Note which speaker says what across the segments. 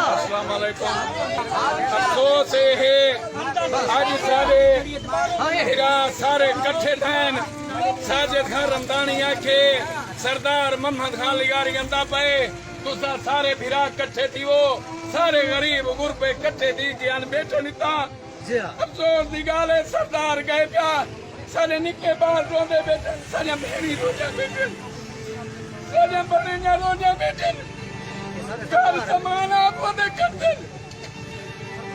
Speaker 1: अस्सलाम वालेकुम। अफसोस है आज सारे कट्ठे ठहन साजिद खान रमदानी आखे सरदार मोहम्मद खान लिगारी अंदा पे तुसा सारे भिरा कट्ठे थी वो सारे गरीब गुरबे कट्ठे थी ज्ञान बैठे निता अफसोस दी गाल है सरदार गए प्या सारे निके बाल रोंदे बैठे सारे मेरी रोजा बैठे सारे बड़े रोजा बैठे कल समान आप वो करते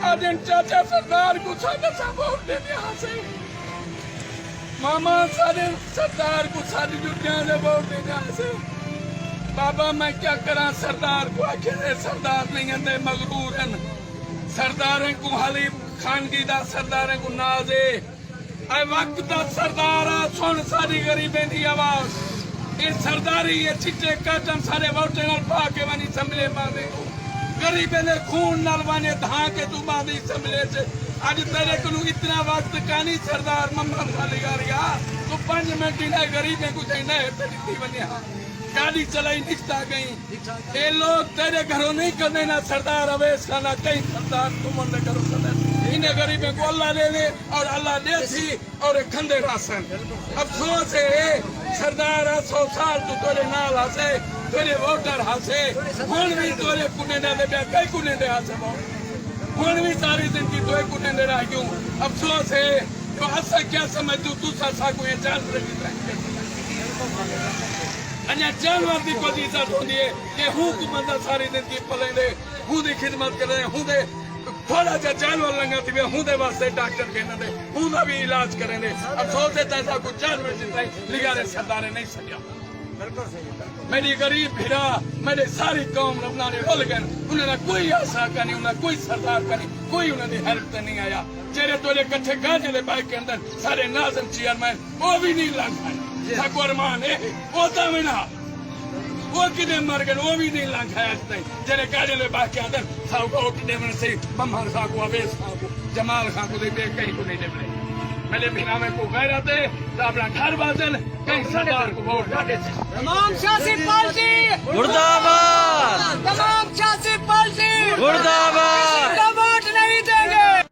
Speaker 1: आज इन चाचा सरदार को सादा सा वोट देने यहाँ से मामा सारे सरदार को सारी दुनिया ने वोट देने यहाँ से बाबा मैं क्या करा सरदार को आखिर सरदार नहीं आते मगरूर हैं सरदार को हाली खानगी दा सरदार को नाजे आई वक्त दा सरदार सुन सारी गरीबें दी आवाज ये सरदारी ये चिट्टे काटन सारे वोटे नाल पाके वानी संभले मादे गरीबें ने खून नाल वाने धा के तू मादी संभले से आज तेरे को इतना वक्त कानी सरदार मोहम्मद खान लिगारिया तो 5 मिनट ही नहीं गरीबें को चाहिए तेरी बनिया गाड़ी चलाई निकता गई ये लोग तेरे घरों नहीं करने ना सरदार अवेश खाना कहीं सरदार तुम घरों करने इन्हें गरीबों को अल्लाह दे दे और अल्लाह दे सी और खंदे राशन अफसोस है सरदार 100 साल तू तोरे नाल हसे तोरे वोटर हसे हुन भी तोरे कुने दे कई कुने दे हसे हुन भी सारी जिंदगी तोए कुने दे रह क्यों अफसोस है तो असा क्या समझ तू सा को ये जान रही अन्य जानवर की कोई इज्जत होती है कि हूँ को बंदा सारी जिंदगी पलेंदे हूँ दी खिदमत करे हूँ दे थोड़ा जा जानवर लंगा थी हूँ दे वास्ते डॉक्टर कहना दे हूँ का भी इलाज करेंगे अब सोचते ऐसा कुछ जानवर जितना लिगारे सरदारे नहीं सकिया मेरी गरीब भिरा मेरे सारी कौम रबना ने रोल गए उन्होंने कोई आशा करनी उन्हें कोई सरदार करनी कोई उन्होंने हेल्प नहीं आया चेहरे तोरे कट्ठे गाजे दे बाइक के अंदर सारे नाज़म चेयरमैन वो भी नहीं लंघा अरमान है वो तमिना वो कितने मर गए वो भी नहीं लंघाया जेरे गाजे दे बाइक के अंदर साहब को वोट देने से मोहम्मद खान को अवेश खान को जमाल खान को दे कहीं को नहीं दे मेरे बिना में को गैरत है तो अपना घर बाजन कहीं सरदार को वोट डाले
Speaker 2: तमाम सियासी पार्टी
Speaker 3: मुर्दाबाद
Speaker 2: तमाम सियासी पार्टी
Speaker 3: मुर्दाबाद